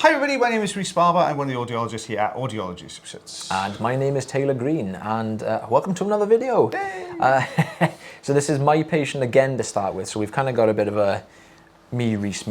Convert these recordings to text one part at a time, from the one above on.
Hi everybody, my name is Rhys Barber. I'm one of the audiologists here at Audiology. And my name is Taylor Green, and welcome to another video. So this is my patient again to start with, so we've kind of got a bit of a Rhys.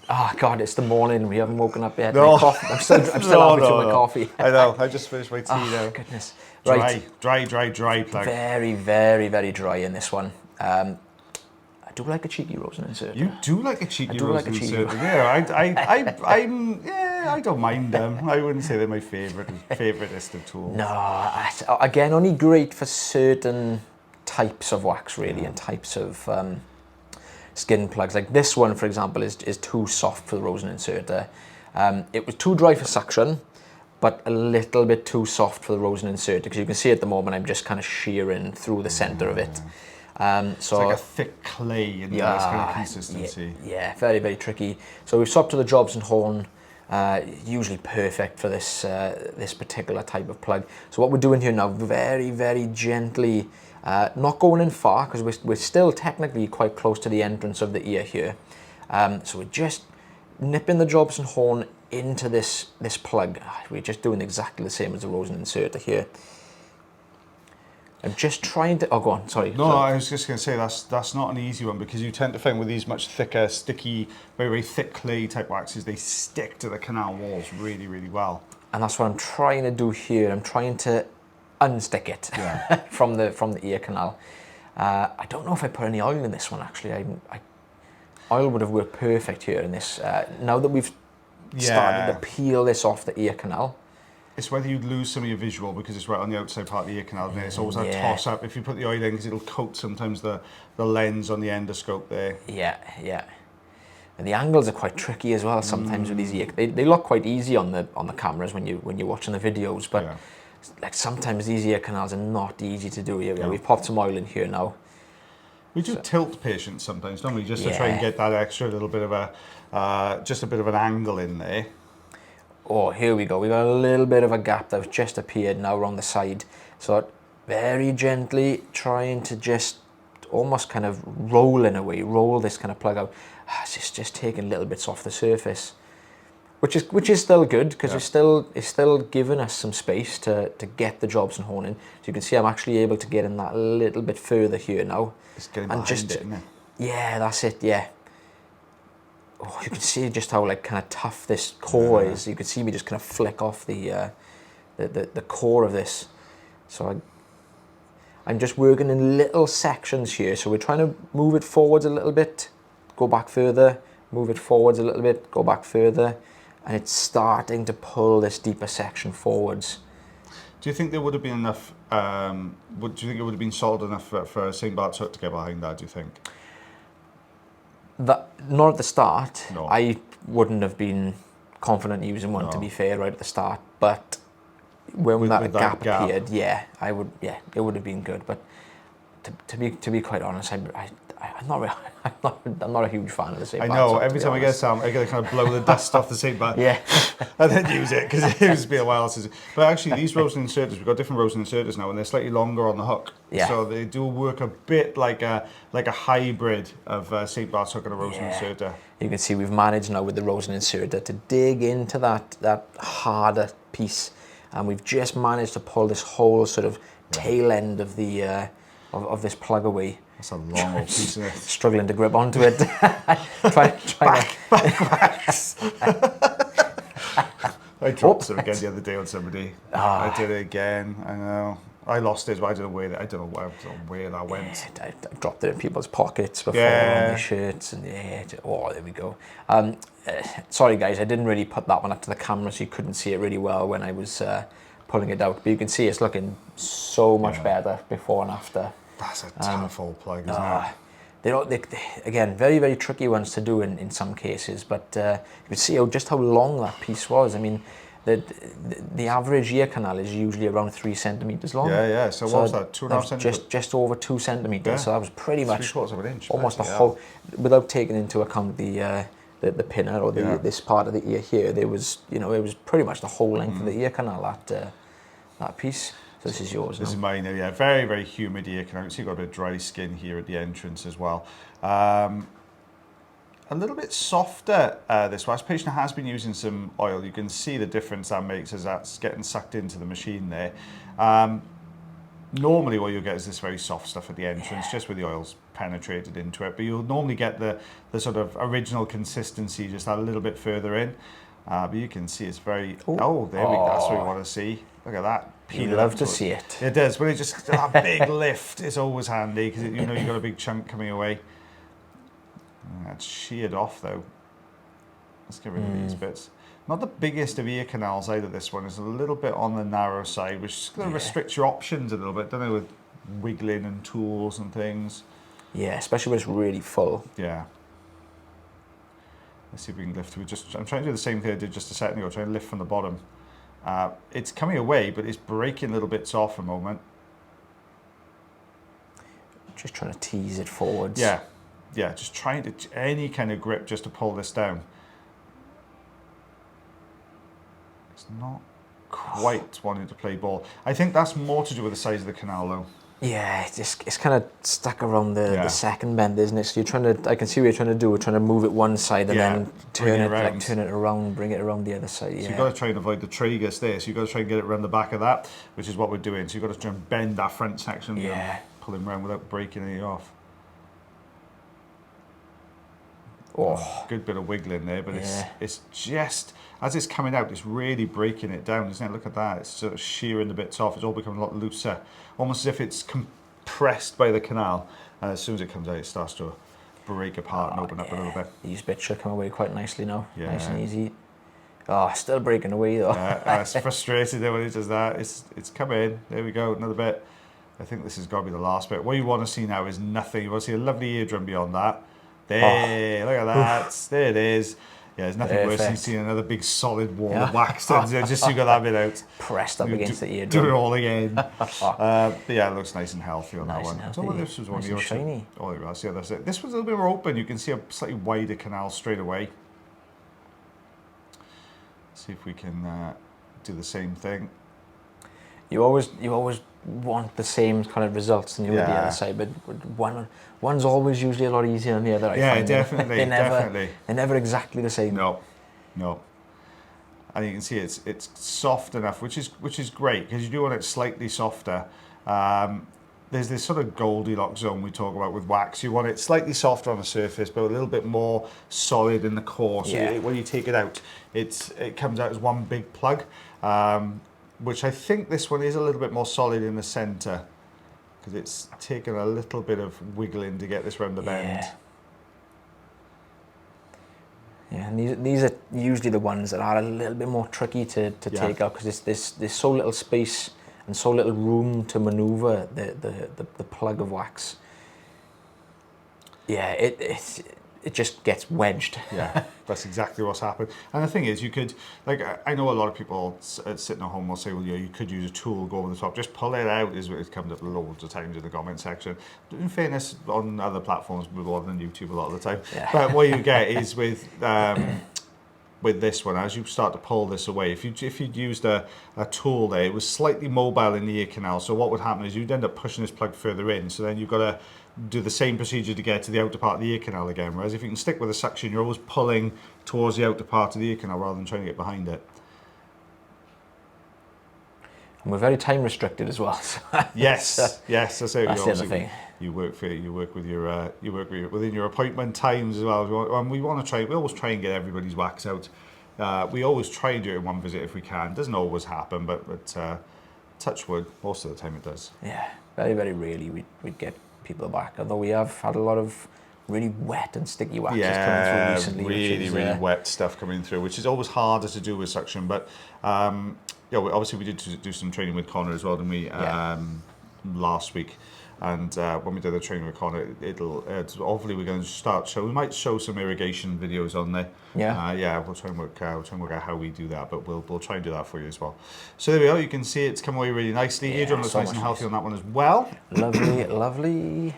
Oh God, it's the morning, we haven't woken up yet. No. I'm still having my coffee. I know, I just finished my tea now. Goodness. Dry plug. Very, very, very dry in this one. I do like a cheeky rosin insert. You do like a cheeky rosin insert. Yeah, I don't mind them. I wouldn't say they're my favouriteest of tools. No, again, only great for certain types of wax, really, and types of skin plugs. Like this one, for example, is too soft for the rosin inserter. It was too dry for suction, but a little bit too soft for the rosin inserter, because you can see at the moment I'm just kind of shearing through the centre of it. So it's like a thick clay in this kind of consistency. Yeah, very, very tricky. So we've swapped to the Jobs and Horn, usually perfect for this this particular type of plug. So what we're doing here now, very, very gently, not going in far, because we're still technically quite close to the entrance of the ear here. So we're just nipping the Jobs and Horn into this plug. We're just doing exactly the same as the rosin inserter here. I'm just trying to, oh go on, sorry. No, I was just going to say that's not an easy one, because you tend to find with these much thicker, sticky, very, very thick clay type waxes, they stick to the canal walls really, really well. And that's what I'm trying to do here. I'm trying to unstick it from the ear canal. I don't know if I put any oil in this one actually. Oil would have worked perfect here in this. Now that we've started to peel this off the ear canal, it's whether you lose some of your visual, because it's right on the outside part of the ear canal, and it's always a toss up. If you put the oil in, because it'll coat sometimes the lens on the endoscope there. Yeah. And the angles are quite tricky as well sometimes with these ear. They look quite easy on the cameras when you're watching the videos, but like sometimes these ear canals are not easy to do. Yeah, we've popped some oil in here now. We do tilt patients sometimes, don't we? Just to try and get that extra little bit of just a bit of an angle in there. Oh, here we go. We got a little bit of a gap that's just appeared now on the side. So very gently trying to just almost kind of roll this kind of plug out. It's just taking little bits off the surface, which is still good, because it's still giving us some space to get the Jobs and Horn in. So you can see I'm actually able to get in that a little bit further here now. It's getting behind it, isn't it? Yeah, that's it. Yeah. Oh, you can see just how like kind of tough this core is. You can see me just kind of flick off the core of this. So I'm just working in little sections here. So we're trying to move it forwards a little bit, go back further, move it forwards a little bit, go back further, and it's starting to pull this deeper section forwards. Do you think there would have been enough? Do you think it would have been solid enough for St. Bart's hook to get behind that? Do you think? Not at the start. No. I wouldn't have been confident using one, to be fair, right at the start. But when that gap appeared, I would. Yeah, it would have been good. But to be quite honest, I'm not a huge fan of the St. Bart's. I know. Every time I get some, I gotta kind of blow the dust off the St. Bart's. And then use it, because it has been a while since. But actually, these rosin inserters, we've got different rosin inserters now, and they're slightly longer on the hook. Yeah. So they do work a bit like a hybrid of St. Bart's hook and a rosin inserter. You can see we've managed now with the rosin inserter to dig into that harder piece, and we've just managed to pull this whole sort of tail end of the of this plug away. That's a long old piece, isn't it? Struggling to grip onto it. I dropped some again the other day on somebody. I did it again. I know. I lost it, but I don't know where that went. I dropped it in people's pockets before on their shirts, and oh, there we go. Sorry guys, I didn't really put that one up to the camera, so you couldn't see it really well when I was pulling it out. But you can see it's looking so much better before and after. That's a tough old plug, isn't it? Again, very, very tricky ones to do in some cases, but you can see just how long that piece was. I mean, the average ear canal is usually around 3 centimeters long. Yeah. So what was that? 2.5 centimeters? Just over 2 centimeters. Yeah. So that was pretty much 3/4 of an inch. Almost the whole, without taking into account the pinner or this part of the ear here. There was, it was pretty much the whole length of the ear canal, that piece. So this is yours now. This is mine now, yeah. Very, very humid ear canal. You can see you've got a bit of dry skin here at the entrance as well. a little bit softer, this wax. Patient has been using some oil. You can see the difference that makes as that's getting sucked into the machine there. Normally what you'll get is this very soft stuff at the entrance, just with the oils penetrated into it. But you'll normally get the sort of original consistency just a little bit further in. But you can see it's very, oh, there we go, that's what we want to see. Look at that. You love to see it. It does, but it just, that big lift is always handy, because you know you've got a big chunk coming away. That's sheared off though. Let's get rid of these bits. Not the biggest of ear canals either, this one. It's a little bit on the narrow side, which is going to restrict your options a little bit, don't it, with wiggling and tools and things. Yeah, especially when it's really full. Yeah. Let's see if we can lift. I'm trying to do the same thing I did just a second ago, trying to lift from the bottom. It's coming away, but it's breaking little bits off a moment. Just trying to tease it forwards. Yeah, yeah, just trying to, any kind of grip just to pull this down. It's not quite wanting to play ball. I think that's more to do with the size of the canal though. Yeah, it's kind of stuck around the second bend, isn't it? So you're trying to, I can see what you're trying to do. We're trying to move it one side and then turn it around, bring it around the other side. So you've got to try and avoid the tragus there. So you've got to try and get it around the back of that, which is what we're doing. So you've got to try and bend that front section and pull him around without breaking any off. Oh, good bit of wiggling there, but it's just, as it's coming out, it's really breaking it down, isn't it? Look at that, it's sort of shearing the bits off. It's all becoming a lot looser, almost as if it's compressed by the canal, and as soon as it comes out, it starts to break apart and open up a little bit. These bits should come away quite nicely now, nice and easy. Oh, still breaking away though. It's frustrated when it does that. It's come in, there we go, another bit. I think this has got to be the last bit. What you want to see now is nothing. You want to see a lovely eardrum beyond that. There, look at that. Oof. There it is. Yeah, there's nothing worse than seeing another big solid wall of wax. Just so you got that bit out. Pressed up against the eardrum. Do it all again. But yeah, it looks nice and healthy on that one. I don't know if this was one of yours. Shiny. Oh, there we are. See, that's it. This one's a little bit more open. You can see a slightly wider canal straight away. See if we can do the same thing. You always want the same kind of results than you would the other side, but one's always usually a lot easier than the other. I find definitely, they're never exactly the same. No, and you can see it's soft enough, which is great, because you do want it slightly softer. There's this sort of Goldilocks zone we talk about with wax. You want it slightly softer on the surface, but a little bit more solid in the core. So when you take it out, it comes out as one big plug. Which I think this one is a little bit more solid in the centre, because it's taken a little bit of wiggling to get this round the bend. Yeah, and these are usually the ones that are a little bit more tricky to take out, because there's so little space and so little room to manoeuvre the plug of wax. Yeah, it just gets wedged. Yeah, that's exactly what's happened. And the thing is, you could, like, I know a lot of people sitting at home will say, well, yeah, you could use a tool, go over the top, just pull it out, is what it comes up loads of times in the comment section. But in fairness, on other platforms, more than YouTube a lot of the time. Yeah. But what you get is with this one, as you start to pull this away, if you'd used a tool there, it was slightly mobile in the ear canal. So what would happen is you'd end up pushing this plug further in. So then you've got to do the same procedure to get to the outer part of the ear canal again. Whereas if you can stick with a suction, you're always pulling towards the outer part of the ear canal rather than trying to get behind it. And we're very time restricted as well. So yes, that's it. That's the other thing. You work within your appointment times as well. And we always try and get everybody's wax out. We always try and do it in one visit if we can. It doesn't always happen, but touch wood, most of the time it does. Yeah, very, very rarely we'd get people back. Although we have had a lot of really wet and sticky waxes coming through recently. Really wet stuff coming through, which is always harder to do with suction. But obviously we did do some training with Connor as well, didn't we? Last week. And when we did the training with Connor, hopefully we're going to start we might show some irrigation videos on there. We'll try and work out how we do that, but we'll try and do that for you as well. So there we are. You can see it's come away really nicely. Eardrum looks nice and healthy on that one as well. Lovely.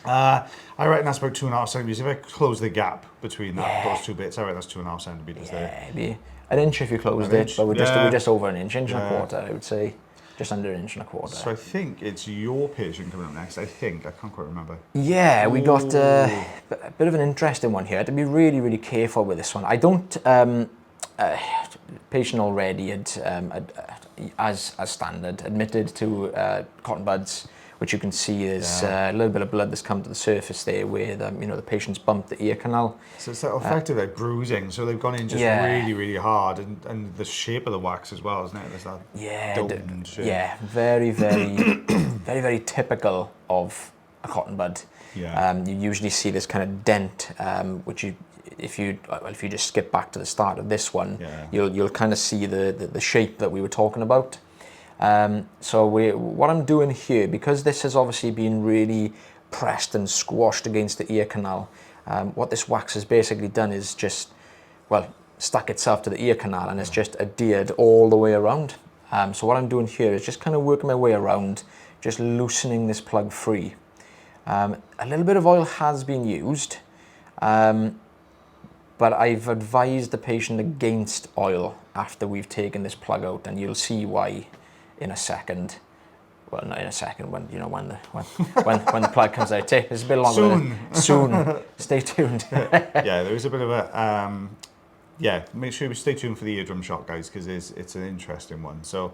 I reckon that's about 2.5 centimeters. If I close the gap between those two bits, I reckon that's 2.5 centimeters there. Maybe an inch if you closed it, but we're just over an inch and a quarter, I would say. just under 1.25 inches. So I think it's your patient coming up next. I can't quite remember. Yeah, we got a bit of an interesting one here. I had to be really, really careful with this one. I don't, patient already had, as standard, admitted to cotton buds, which you can see is a little bit of blood that's come to the surface there where the patient's bumped the ear canal. So it's effectively like bruising. So they've gone in just really, really hard, and the shape of the wax as well, isn't it? There's that dome shape. Yeah, very, very, very, very typical of a cotton bud. Yeah. You usually see this kind of dent, which if you just skip back to the start of this one, you'll kind of see the shape that we were talking about. So what I'm doing here, because this has obviously been really pressed and squashed against the ear canal, what this wax has basically done is just, stuck itself to the ear canal, and it's just adhered all the way around. So what I'm doing here is just kind of working my way around, just loosening this plug free. A little bit of oil has been used, but I've advised the patient against oil after we've taken this plug out, and you'll see why in a second. Well, not in a second, when when the plug comes out. It's a bit longer. Soon. Stay tuned. Yeah, there is a bit of a make sure we stay tuned for the eardrum shot, guys, because it's an interesting one. So,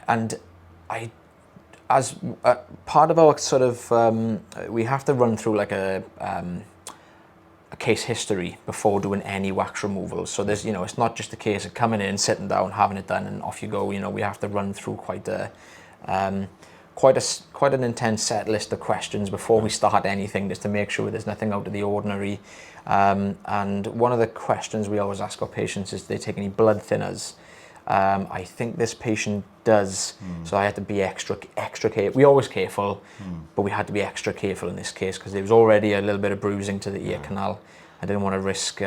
and as part of our sort of we have to run through like a case history before doing any wax removal. So there's, it's not just a case of coming in, sitting down, having it done, and off you go. We have to run through quite an intense set list of questions before we start anything, just to make sure there's nothing out of the ordinary. And one of the questions we always ask our patients is, do they take any blood thinners? I think this patient does, so I had to be extra careful. We're always careful, but we had to be extra careful in this case because there was already a little bit of bruising to the ear canal. I didn't want to risk,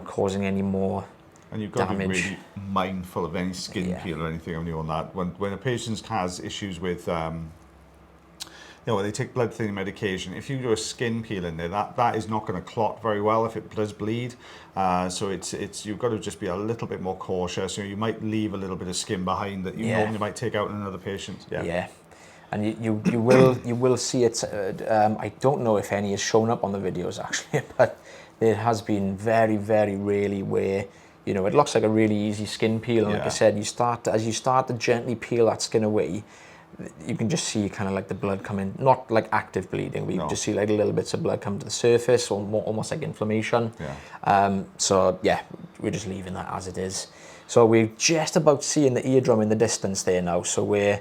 causing any more and you've got damage. to be really mindful of any skin peel or anything on you on that. When a patient has issues with, when they take blood thinning medication, if you do a skin peel in there, that is not going to clot very well if it does bleed. So it's you've got to just be a little bit more cautious. You might leave a little bit of skin behind that you normally might take out in another patient. Yeah. And you will see it. I don't know if any has shown up on the videos actually, but there has been very, very rarely where it looks like a really easy skin peel. And like I said, as you start to gently peel that skin away, you can just see kind of like the blood coming, not like active bleeding, but you just see like little bits of blood come to the surface, or almost like inflammation. So we're just leaving that as it is. So we're just about seeing the eardrum in the distance there now. So we're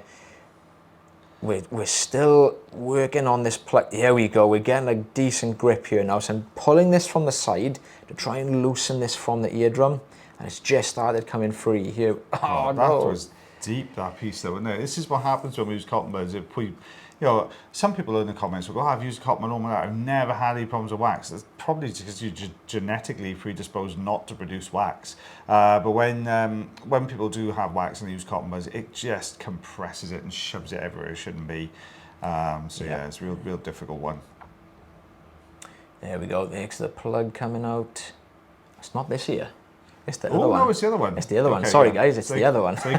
still working on this plug. Here we go. We're getting a decent grip here now. So I'm pulling this from the side to try and loosen this from the eardrum, and it's just started coming free here. Oh no! That was deep, that piece though, isn't it? This is what happens when we use cotton buds. If we, some people in the comments will go, I've used cotton bud all my life, I've never had any problems with wax. That's probably because you're genetically predisposed not to produce wax. But when people do have wax and they use cotton buds, it just compresses it and shoves it everywhere it shouldn't be. It's a real difficult one. There we go. There's the plug coming out. It's not this ear. It's the other one. Oh no, it's the other one. It's the other one. Sorry guys, it's the other one. So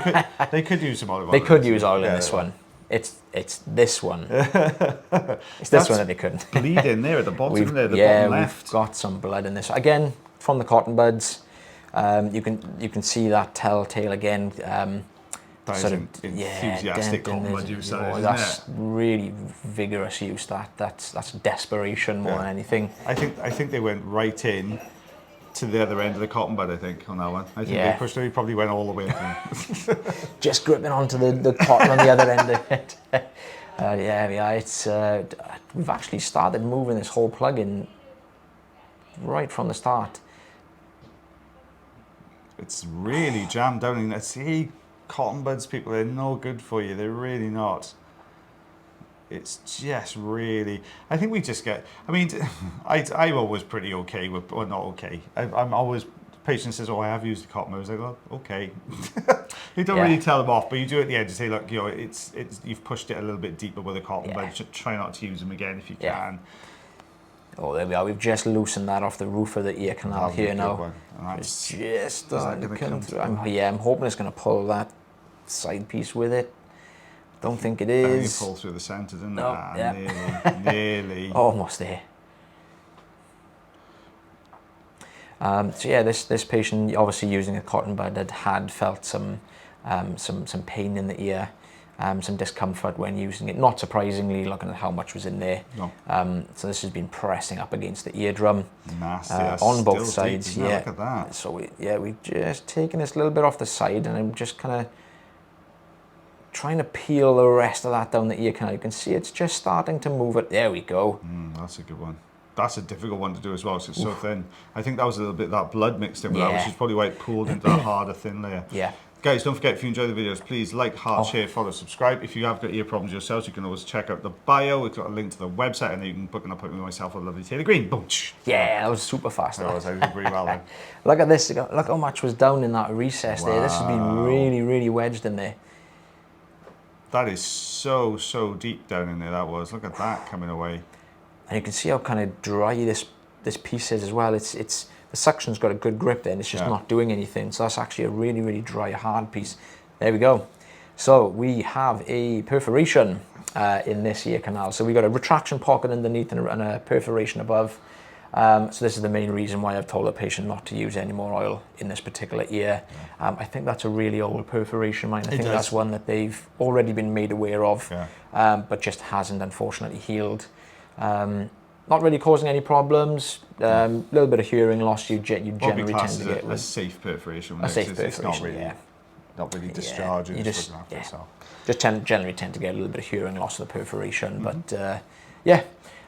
they could use some olive oil. They could use oil in this one. It's this one. It's this one that they couldn't. Bleed in there at the bottom there, the bottom left. We've got some blood in this. Again, from the cotton buds. You can see that telltale again. That is enthusiastic cotton bud use, that's really vigorous use. That's desperation more than anything. I think they went right in to the other end of the cotton bud, I think, on that one. I think they pushed it, he probably went all the way through. Just gripping onto the cotton on the other end of it. It's we've actually started moving this whole plug in right from the start. It's really jammed down. And see, cotton buds, people, they're no good for you. They're really not. It's just really, I think we just get, I'm always pretty okay with, well, not okay. I'm always, patient says, I have used the cotton bud. I was like, oh, okay. You don't really tell them off, but you do at the end to say, look, it's you've pushed it a little bit deeper with a cotton bud. Try not to use them again if you can. Oh, there we are. We've just loosened that off the roof of the ear canal here now. It's just starting to come through. I'm hoping it's going to pull that side piece with it. Don't think it And you is. pull through the centre, didn't it? No, Ah, yeah. nearly. Almost there. So yeah, this patient, obviously using a cotton bud, had felt some pain in the ear, some discomfort when using it. Not surprisingly, looking at how much was in there. No. So this has been pressing up against the eardrum Nasty. on both Still deep, sides. isn't it? Yeah. Look at that. So we've just taken this a little bit off the side, and I'm just kind of trying to peel the rest of that down the ear canal. You can see it's just starting to move it. There we go. That's a good one. That's a difficult one to do as well, because it's so thin. I think that was a little bit of that blood mixed in with that, which is probably why it pulled into that harder, thin layer. Yeah. Guys, don't forget, if you enjoy the videos, please like, heart, share, follow, subscribe. If you have got ear problems yourselves, you can always check out the bio. We've got a link to the website, and then you can book an appointment with myself or lovely Taylor Green. Boom. Yeah, that was super fast. That was pretty well then. Look at this. Look how much was down in that recess there. This has been really, really wedged in there. That is so deep down in there, that was. Look at that coming away. And you can see how kind of dry this piece is as well. It's the suction's got a good grip there, and it's just not doing anything. So that's actually a really, really dry, hard piece. There we go. So we have a perforation in this ear canal. So we've got a retraction pocket underneath and a perforation above. So this is the main reason why I've told the patient not to use any more oil in this particular ear. I think that's a really old perforation, mine. I think that's one that they've already been made aware of, but just hasn't unfortunately healed. Not really causing any problems. A little bit of hearing loss you generally tend to get. A safe perforation. A safe perforation, it's not really, not really discharging. You just generally tend to get a little bit of hearing loss of the perforation, but yeah,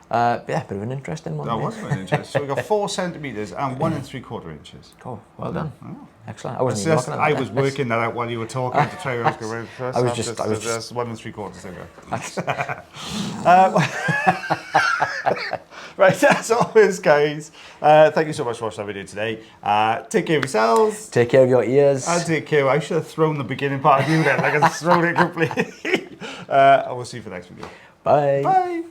bit of an interesting one. That was very interesting. So we've got 4 centimetres and 1 3/4 inches. Cool, well done. Oh. Excellent. I wasn't even looking at that. I was working that out while you were talking to try and go first. I was just 1 3/4. There Right, as always, guys, thank you so much for watching our video today. Take care of yourselves. Take care of your ears. And take care. I should have thrown the beginning part of you then, like I've thrown it completely. And we'll see you for the next video. Bye. Bye.